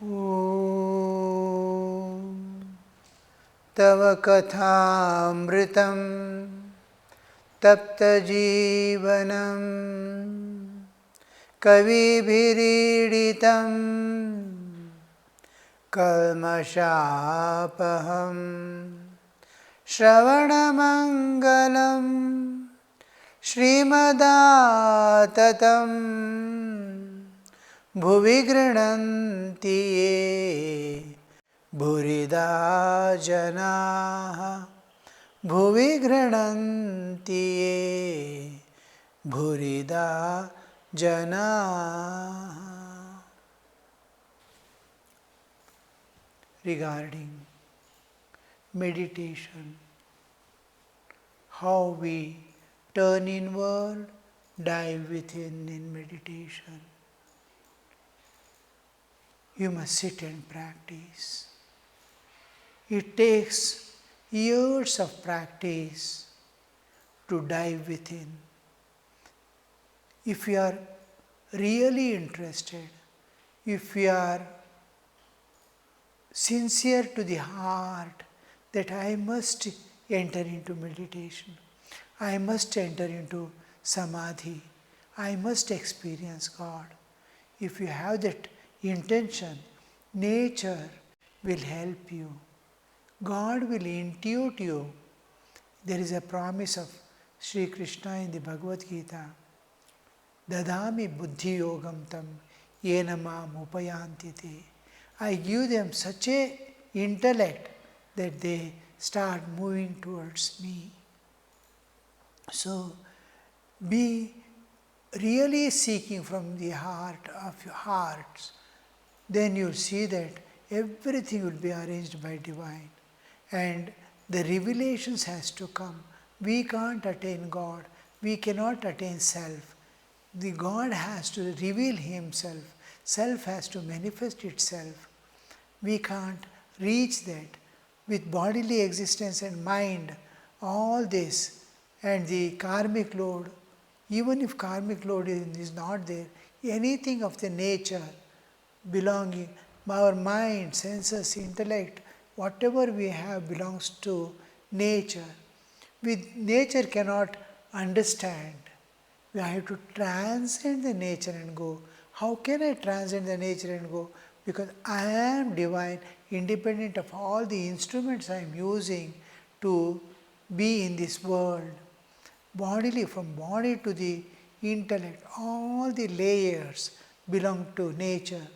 Om Tava Kathamritam Tapta Jivanam Kavibhiriditam Kalmashapaham Shravanamangalam Srimadaatatam Bhuvi Grinanti Ye Bhurida Janaha Bhuvi Grinanti Ye Bhurida Janaha. Regarding meditation, how we turn inward, dive within in meditation. You must sit and practice. It takes years of practice to dive within. If you are really interested, if you are sincere to the heart that I must enter into meditation, I must enter into samadhi, I must experience God. If you have that intention, nature will help you. God will intuit you. There is a promise of Sri Krishna in the Bhagavad Gita. Dadami buddhi yogam tam yena mam upayanti te. I give them such a intellect that they start moving towards me. So be really seeking from the heart of your hearts. Then you'll see that everything will be arranged by divine. And the revelations has to come. We can't attain God. We cannot attain self. The God has to reveal Himself. Self has to manifest itself. We can't reach that with bodily existence and mind, all this, and the karmic load. Even if karmic load is not there, anything of the nature belonging, our mind, senses, intellect, whatever we have belongs to nature. With nature cannot understand. We have to transcend the nature and go. How can I transcend the nature and go? Because I am divine, independent of all the instruments I am using to be in this world. Bodily, from body to the intellect, all the layers belong to nature.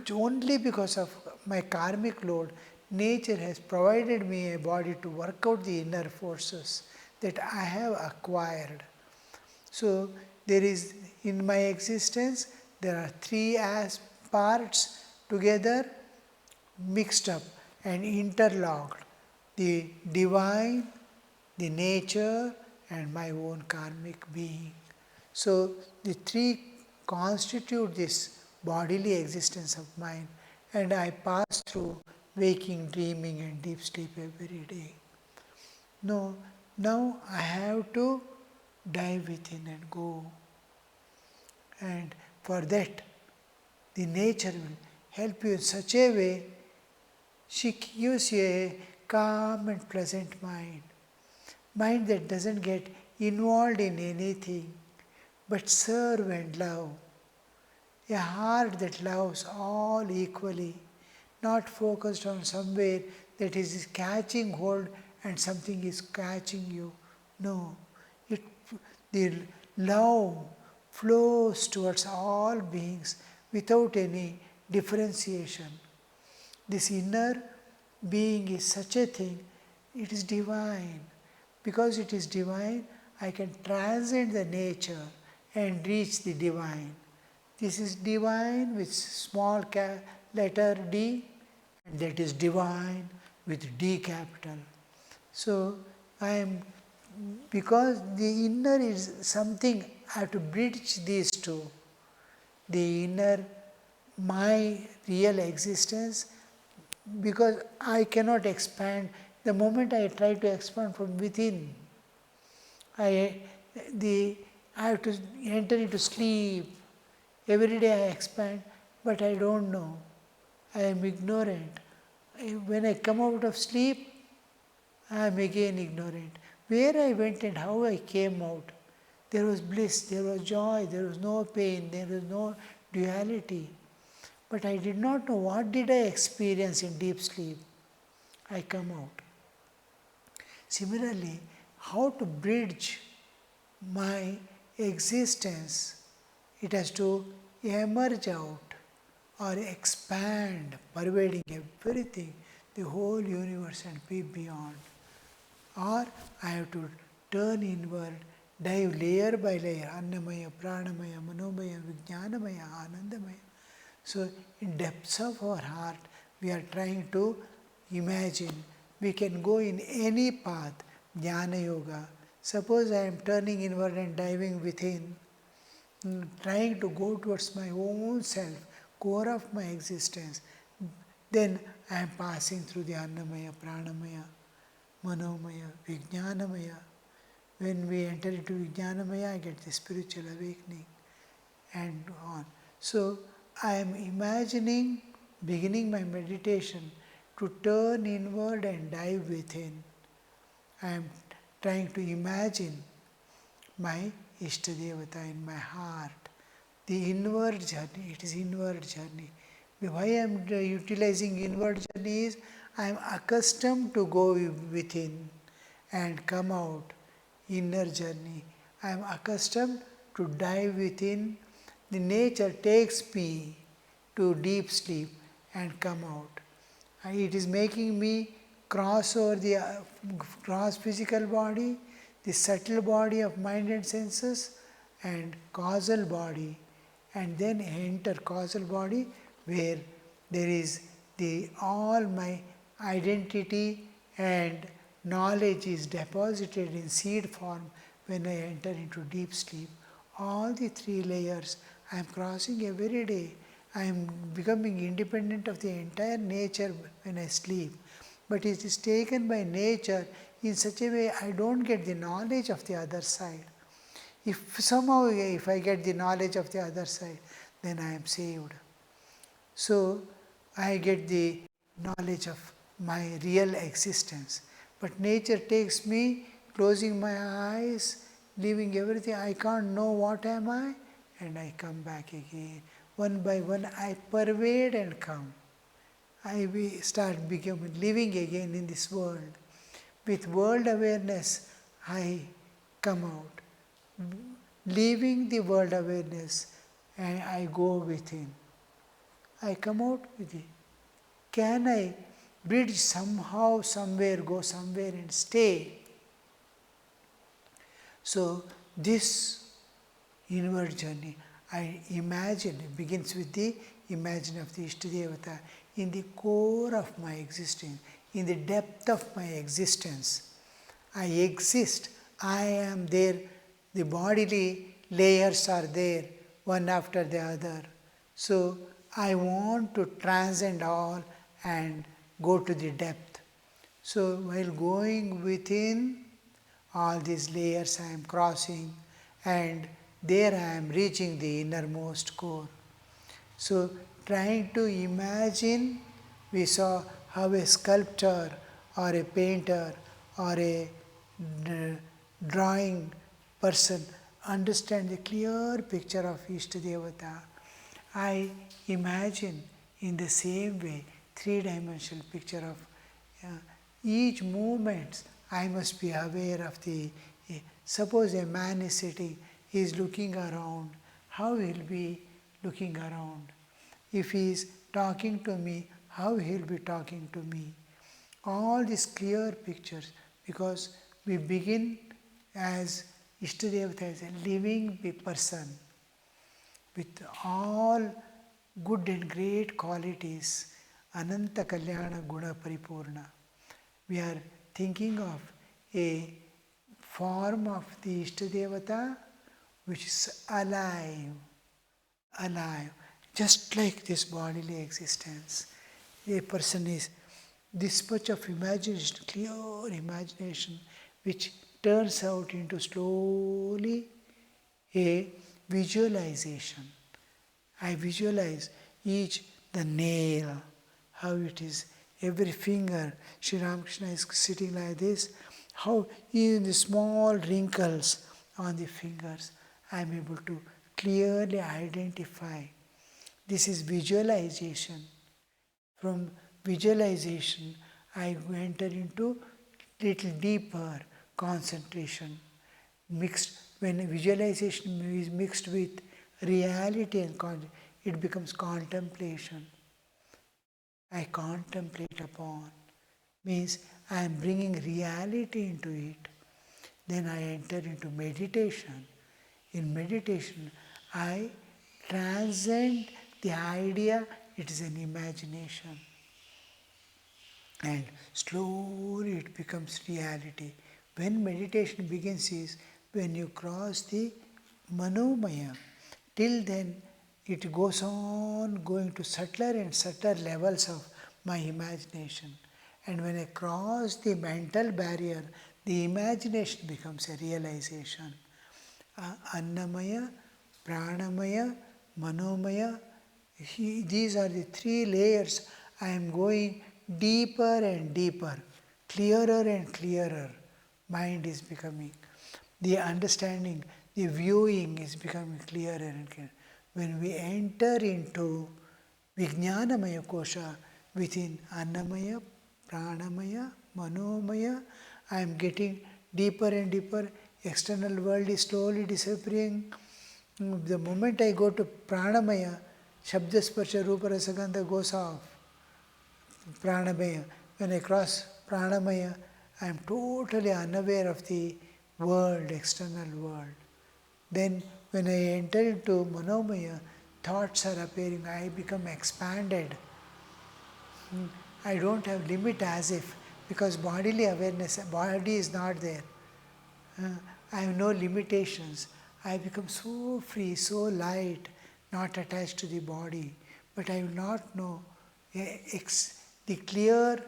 Only because of my karmic load, nature has provided me a body to work out the inner forces that I have acquired. So there is, in my existence, there are three parts together mixed up and interlocked: the divine, the nature, and my own karmic being. So the three constitute this bodily existence of mine, and I pass through waking, dreaming, and deep sleep every day. No, now I have to dive within and go. And for that, the nature will help you in such a way. She gives you a calm and pleasant mind that doesn't get involved in anything but serve and love. A heart that loves all equally, not focused on somewhere that is catching hold and something is catching you. No, the love flows towards all beings without any differentiation. This inner being is such a thing, it is divine. Because it is divine, I can transcend the nature and reach the divine. This is divine with small letter D, and that is divine with D capital. So because the inner is something, I have to bridge these two. The inner, my real existence, because I cannot expand. The moment I try to expand from within, I have to enter into sleep. Every day I expand, but I don't know. I am ignorant. When I come out of sleep, I am again ignorant. Where I went and how I came out, there was bliss, there was joy, there was no pain, there was no duality. But I did not know what did I experience in deep sleep. I come out. Similarly, how to bridge my existence, it has to emerge out or expand, pervading everything, the whole universe and be beyond. Or I have to turn inward, dive layer by layer, Annamaya, Pranamaya, Manomaya, Vijnanamaya, Anandamaya. So in depths of our heart, we are trying to imagine. We can go in any path, Jnana Yoga. Suppose I am turning inward and diving within, trying to go towards my own self, core of my existence. Then I am passing through the Annamaya, Pranamaya, Manomaya, Vijnanamaya. When we enter into Vijnanamaya, I get the spiritual awakening and on. So I am imagining, beginning my meditation, to turn inward and dive within. I am trying to imagine my Ishtadevata in my heart. The inward journey, it is inward journey. Why I am utilizing inward journey is, I am accustomed to go within and come out, inner journey. I am accustomed to dive within. The nature takes me to deep sleep and come out. It is making me cross over the cross physical body, the subtle body of mind and senses, and causal body, and then enter causal body where there is the all my identity and knowledge is deposited in seed form when I enter into deep sleep. All the three layers I am crossing every day. I am becoming independent of the entire nature when I sleep. But it is taken by nature in such a way I don't get the knowledge of the other side. If somehow if I get the knowledge of the other side, then I am saved. So I get the knowledge of my real existence. But nature takes me, closing my eyes, leaving everything. I can't know what am I, and I come back again. One by one I pervade and come. I start becoming, living again in this world. With world awareness, I come out. Leaving the world awareness, and I go within. I come out with it. Can I bridge somehow, somewhere, go somewhere and stay? So this inward journey, I imagine, it begins with the imagine of the Ishtadevata in the core of my existence, in the depth of my existence. I exist, I am there, the bodily layers are there, one after the other. So I want to transcend all and go to the depth. So while going within all these layers I am crossing, and there I am reaching the innermost core. So trying to imagine, we saw how a sculptor or a painter or a drawing person understand the clear picture of Ishtadevata. I imagine in the same way three-dimensional picture of each movement. I must be aware of the, suppose a man is sitting, he is looking around, how he will be looking around. If he is talking to me, how he will be talking to me. All these clear pictures, because we begin as Ishtadevata as a living person with all good and great qualities, Ananta Kalyana Guna Paripurna. We are thinking of a form of the Ishtadevata which is alive, just like this bodily existence. A person is this much of imagination, clear imagination, which turns out into slowly a visualization. I visualize each the nail, how it is every finger. Sri Ramakrishna is sitting like this, how even the small wrinkles on the fingers I am able to clearly identify. This is visualization. From visualization, I enter into little deeper concentration. When visualization is mixed with reality and it becomes contemplation. I contemplate upon, means I am bringing reality into it. Then I enter into meditation. In meditation, I transcend the idea, it is an imagination. And slowly it becomes reality. When meditation begins is when you cross the manomaya. Till then it goes on going to subtler and subtler levels of my imagination. And when I cross the mental barrier, the imagination becomes a realization. Annamaya, Pranamaya, Manomaya, these are the three layers. I am going deeper and deeper, clearer and clearer. Mind is becoming, the understanding, the viewing is becoming clearer and clearer. When we enter into Vijnanamaya Kosha, within Annamaya, Pranamaya, Manomaya, I am getting deeper and deeper. External world is slowly disappearing. The moment I go to Pranamaya, Shabda Sparsha Rupa Rasa Gandha goes off. Pranamaya. When I cross Pranamaya, I am totally unaware of the world, external world. Then when I enter into Manomaya, thoughts are appearing, I become expanded. I don't have limit as if, because bodily awareness, body is not there. I have no limitations. I become so free, so light, not attached to the body. But I will not know the clear,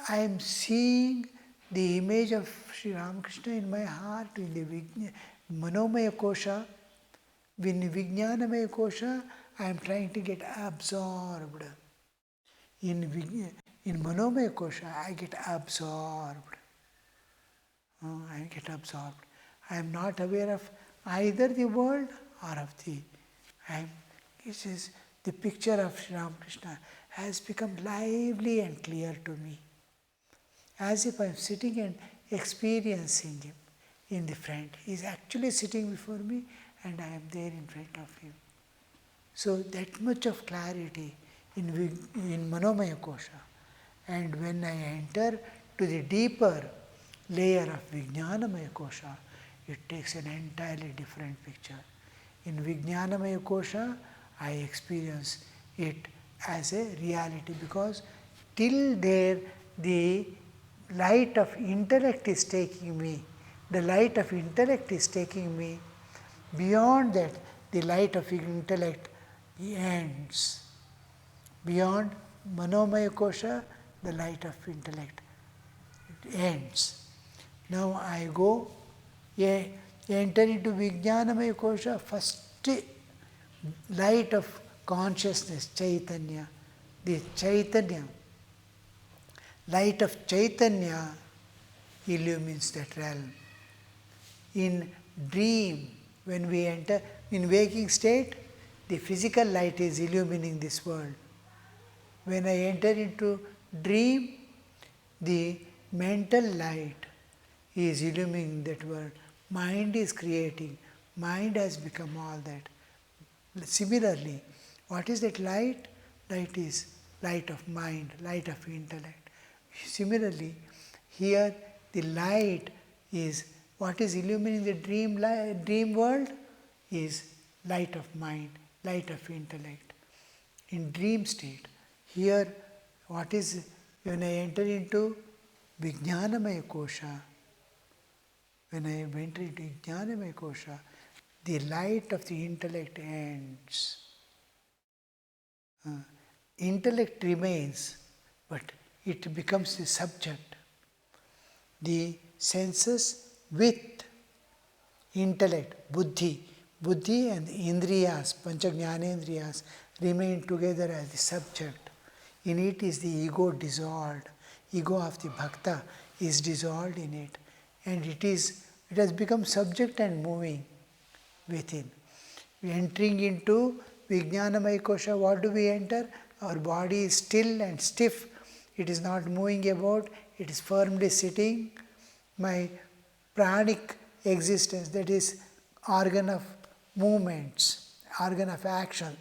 I am seeing the image of Sri Ramakrishna in my heart, in the Manomaya Kosha. In Vijnanamaya Kosha, I am trying to get absorbed. In Manomaya Kosha, I get absorbed. I get absorbed. I am not aware of either the world or of the. This is the picture of Sri Ramakrishna has become lively and clear to me, as if I am sitting and experiencing him in the front. He is actually sitting before me and I am there in front of him. So that much of clarity in Manomaya Kosha. And when I enter to the deeper layer of Vijnanamaya Kosha, it takes an entirely different picture. In Vijnanamaya Kosha, I experience it as a reality, because till there the light of intellect is taking me. The light of intellect is taking me. Beyond that, the light of intellect ends. Beyond Manomaya Kosha, the light of intellect ends. Now I go, enter into Vijnanamaya Kosha, first light of consciousness, Chaitanya. The Chaitanya, light of Chaitanya illumines that realm. In dream, when we enter, in waking state, the physical light is illumining this world. When I enter into dream, the mental light is illumining that world. Mind is creating. Mind has become all that. Similarly, what is that light? Light is light of mind, light of intellect. Similarly, here the light is what is illuminating the dream world is light of mind, light of intellect. In dream state, here what is, when I enter into Vijnanamaya Kosha, when I enter into Vijnanamaya Kosha, the light of the intellect ends. Intellect remains, but it becomes the subject. The senses with intellect, buddhi and indriyas, pancha jnanendriyas remain together as the subject. In it is the ego dissolved. Ego of the bhakta is dissolved in it. And it has become subject and moving within. Entering into Vijnanamaya Kosha, what do we enter? Our body is still and stiff. It is not moving about. It is firmly sitting. My pranic existence, that is organ of movements, organ of action,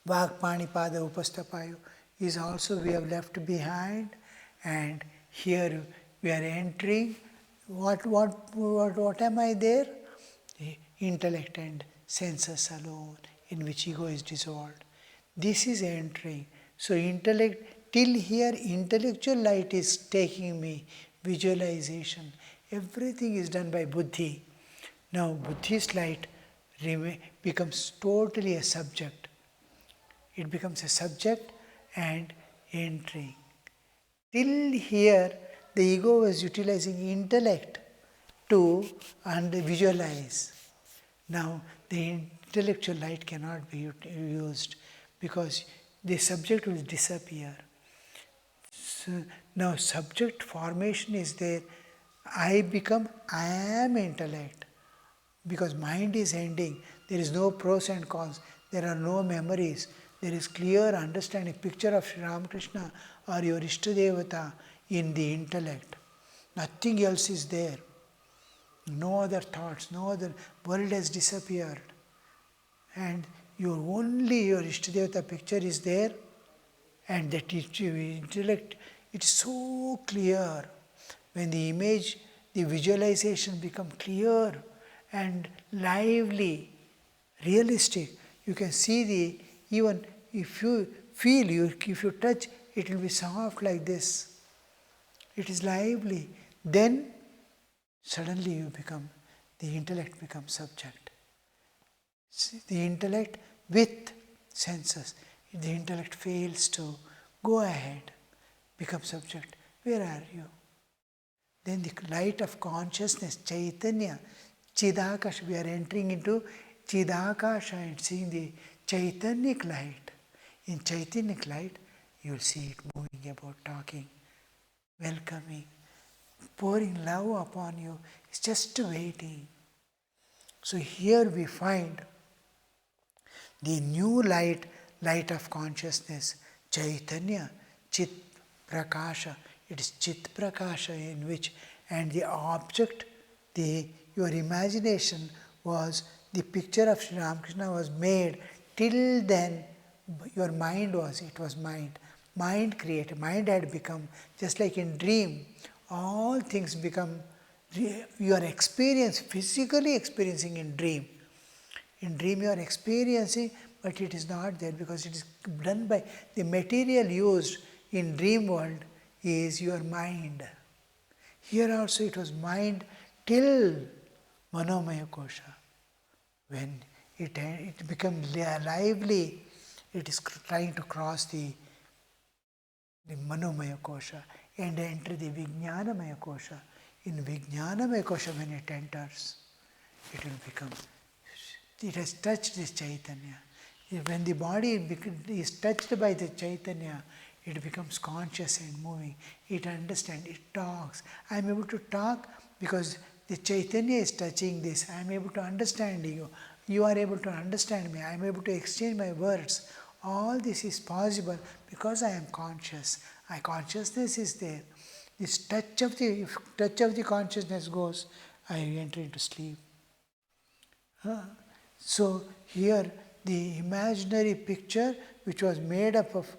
Vak Panipada Upastapayu is also we have left behind, and here we are entering. What am I there? The intellect and senses alone, in which ego is dissolved. This is entering. So intellect, till here intellectual light is taking me, visualization. Everything is done by buddhi. Now buddhi's light becomes totally a subject. It becomes a subject and entering. Till here, the ego was utilizing intellect to visualize. Now, the intellectual light cannot be used because the subject will disappear. So, now, subject formation is there. I am intellect. Because mind is ending. There is no pros and cons. There are no memories. There is clear understanding, picture of Sri Ramakrishna or your Ishtadevata in the intellect. Nothing else is there. No other thoughts, no other world has disappeared. And your Ishtadevata picture is there, and that intellect, it's so clear. When the image, the visualization become clear and lively, realistic, you can see even if you feel, if you touch, it will be soft like this. It is lively. Then suddenly the intellect becomes subject. The intellect with senses, the intellect fails to go ahead, become subject. Where are you? Then the light of consciousness, Chaitanya, Chidakasha, we are entering into Chidakasha and seeing the Chaitanyik light. In Chaitanyik light, you will see it moving about, talking, welcoming, pouring love upon you. It's just waiting. So here we find the new light of consciousness, Chaitanya, Chit Prakasha. It is Chit Prakasha in which, and the object, your imagination was, the picture of Sri Ramakrishna was made. Till then, your mind was mind. Mind created. Mind had become, just like in dream, all things become, you are physically experiencing in dream. In dream you are experiencing, but it is not there because it is done by the material used in dream world is your mind. Here also it was mind till Manomaya Kosha. When it becomes lively, it is trying to cross the Manomaya Kosha and enter the Vijnanamaya Kosha. In Vijnanamaya Kosha, when it enters, it has touched this Chaitanya. When the body is touched by the Chaitanya, it becomes conscious and moving. It understands, it talks. I am able to talk because the Chaitanya is touching this. I am able to understand you. You are able to understand me. I am able to exchange my words. All this is possible because I am conscious. My consciousness is there. This touch of the consciousness goes, I enter into sleep. So here the imaginary picture which was made up of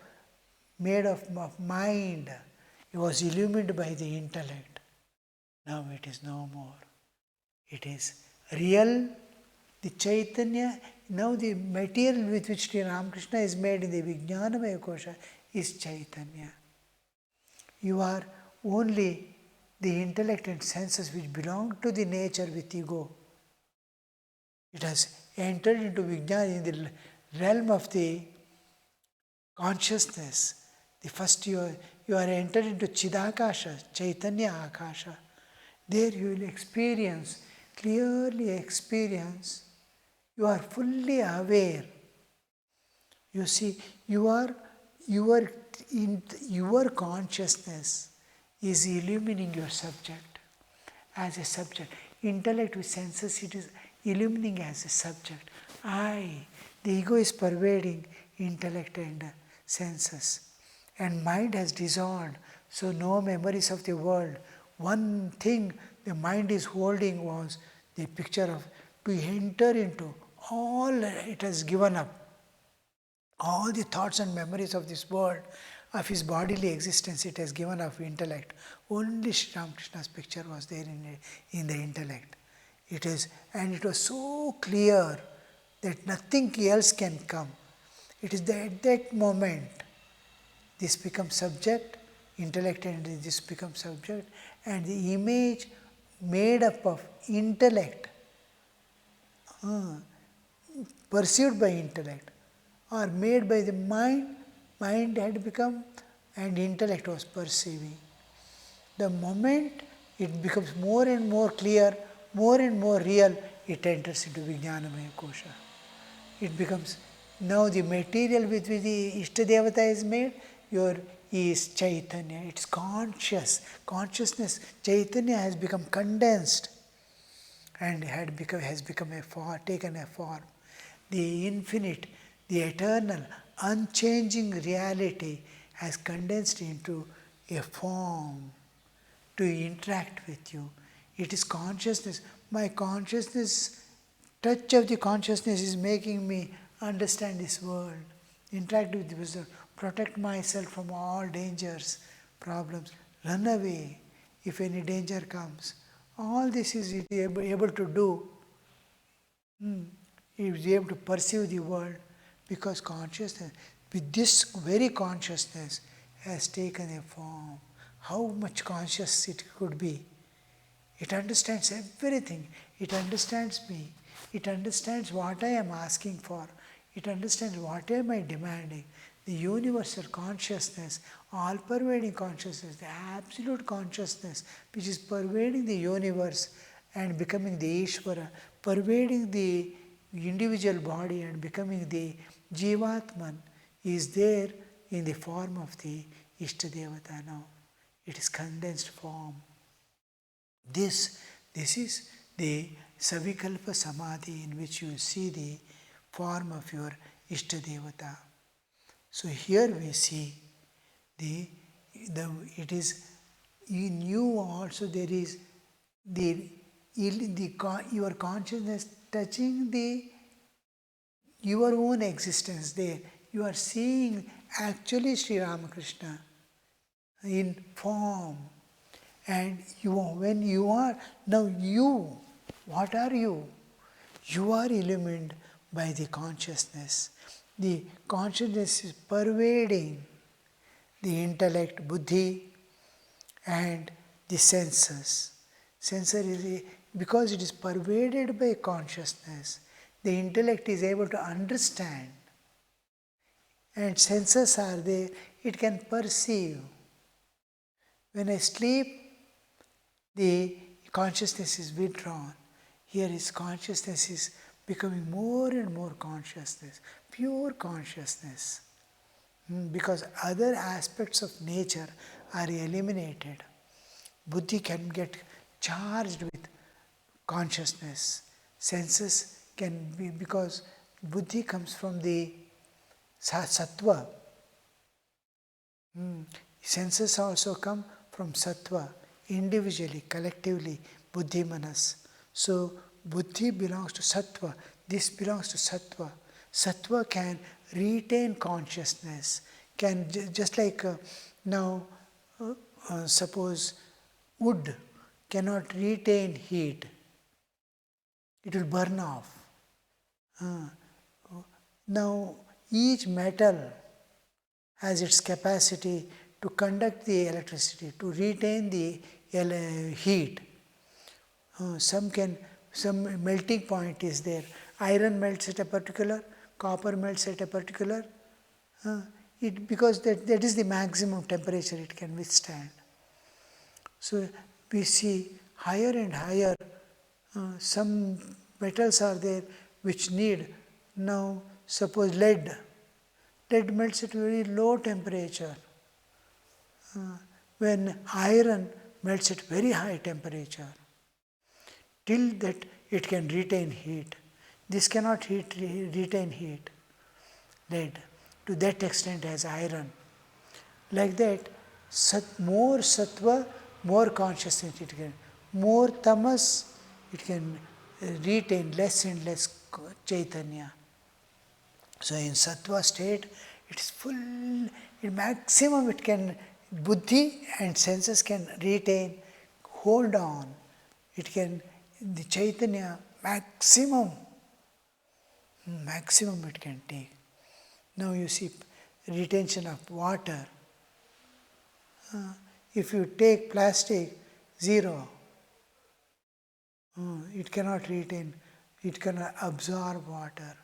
mind, it was illumined by the intellect. Now it is no more. It is real, the Chaitanya. Now the material with which Sri Ramakrishna is made in the Vijnanamaya Kosha is Chaitanya. You are only the intellect and senses which belong to the nature with ego. It has entered into Vijnana in the realm of the consciousness. The first you are entered into Chidakasha, Chaitanya Akasha. There you will clearly experience, you are fully aware. You see, you are your, your consciousness is illumining your subject as a subject. Intellect with senses, it is illumining as a subject. The ego is pervading intellect and senses. And mind has dissolved, so no memories of the world. One thing the mind is holding was the picture of, to enter into all it has given up. All the thoughts and memories of this world, of his bodily existence, it has given up intellect. Only Sri Ramakrishna's picture was there in the intellect. And it was so clear that nothing else can come. It is at that moment this becomes subject, intellect and this becomes subject, and the image made up of intellect, perceived by intellect, or made by the mind had become, and intellect was perceiving. The moment it becomes more and more clear, more and more real, it enters into Vijnanamaya Kosha. It becomes, now the material with which the Ishtadevata is made, is Chaitanya. It's consciousness. Chaitanya has become condensed and has become a form, taken a form. The infinite, the eternal, unchanging reality has condensed into a form to interact with you. It is consciousness. My consciousness, touch of the consciousness is making me understand this world, interact with this world, protect myself from all dangers, problems, run away if any danger comes. All this is able to do. He is able to perceive the world because consciousness, with this very consciousness, has taken a form. How much conscious it could be. It understands everything. It understands me. It understands what I am asking for. It understands what am I demanding. The universal consciousness, all-pervading consciousness, the absolute consciousness which is pervading the universe and becoming the Ishvara, pervading the individual body and becoming the Jivatman, is there in the form of the Ishtadevata now. It is condensed form. This is the Savikalpa Samadhi in which you see the form of your Ishtadevata. So here we see it is in you also there is your consciousness touching your own existence there. You are seeing actually Sri Ramakrishna in form. And when you are, now you, what are you? You are illumined by the consciousness. The consciousness is pervading the intellect, buddhi, and the senses. Because it is pervaded by consciousness, the intellect is able to understand. And senses are there, it can perceive. When I sleep, the consciousness is withdrawn. Here is consciousness is becoming more and more consciousness, pure consciousness. Because other aspects of nature are eliminated. Buddhi can get charged with consciousness. Senses can be, because buddhi comes from the sattva. Senses also come from sattva, individually, collectively, buddhi manas. So buddhi belongs to sattva, this belongs to sattva. Sattva can retain consciousness, can just like now suppose wood cannot retain heat, it will burn off. Now each metal has its capacity to conduct the electricity, to retain the heat. Some melting point is there. Iron melts at a particular, copper melts at a particular, because that is the maximum temperature it can withstand. So we see higher and higher, some metals are there which need, now suppose lead lead melts at very low temperature. When iron melts at very high temperature, till that it can retain heat. This cannot retain heat, lead, to that extent as iron. Like that, more sattva, more consciousness it can. More tamas, it can retain less and less chaitanya. So in sattva state, it is full, in maximum it can, buddhi and senses can retain, hold on. It can, the chaitanya, maximum it can take. Now you see retention of water. If you take plastic, zero. It cannot retain, it cannot absorb water.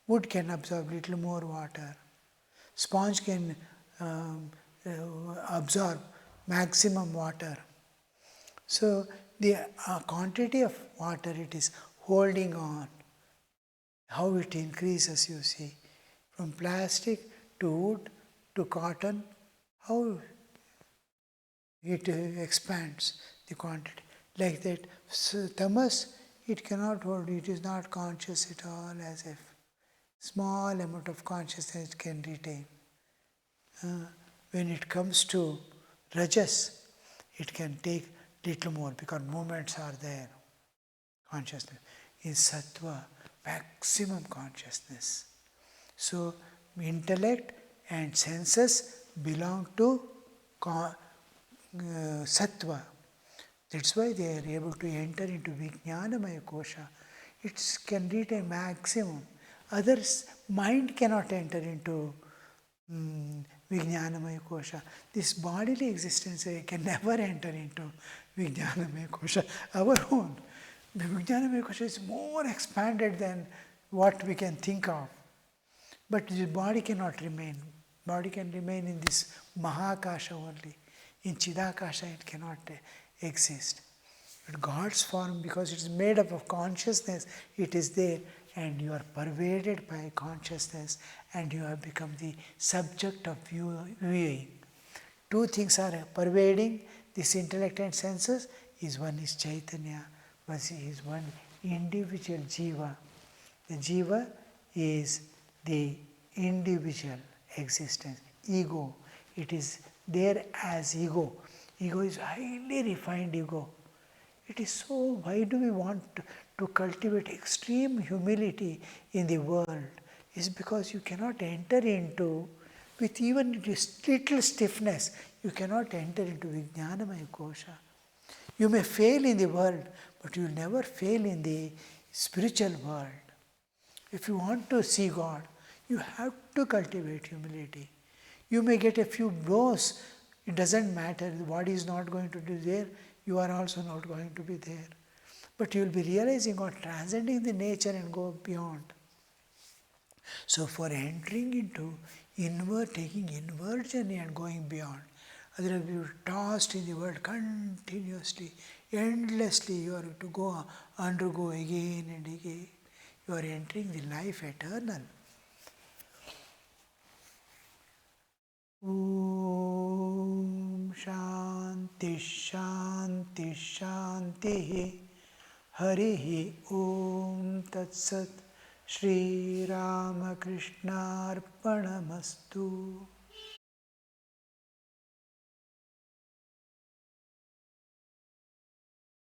Wood can absorb little more water. Sponge can absorb maximum water. So the quantity of water it is holding on. How it increases, you see. From plastic to wood to cotton, how it expands the quantity. Like that, so tamas, it cannot hold, it is not conscious at all, as if small amount of consciousness it can retain. When it comes to rajas, it can take little more because movements are there, consciousness. In sattva, maximum consciousness. So, intellect and senses belong to sattva. That's why they are able to enter into Vijnanamaya Kosha. It can retain maximum. Others, mind cannot enter into Vijnanamaya Kosha. This bodily existence can never enter into Vijnanamaya Kosha. Our own. The Vijnanamaya Kosha is more expanded than what we can think of. But the body cannot remain. Body can remain in this Mahakasha only. In Chidakasha it cannot exist. But God's form, because it is made up of consciousness, it is there and you are pervaded by consciousness and you have become the subject of viewing. Two things are pervading this intellect and senses. One is Chaitanya, is one individual Jiva. The Jiva is the individual existence, ego. It is there as ego. Ego is highly refined ego. It is so, why do we want to cultivate extreme humility in the world? It's because you cannot enter into, with even this little stiffness, you cannot enter into Vijnanamaya Kosha. You may fail in the world, but you will never fail in the spiritual world. If you want to see God, you have to cultivate humility. You may get a few blows, it doesn't matter, the body is not going to be there, you are also not going to be there. But you will be realizing or transcending the nature and go beyond. So for entering into inward, taking inward journey and going beyond, otherwise you are tossed in the world continuously, endlessly, you are to go undergo again and again. You are entering the life eternal. Om Shanti Shanti Shanti Harihi Om Tat Sat Shri Ramakrishna Arpanamastu.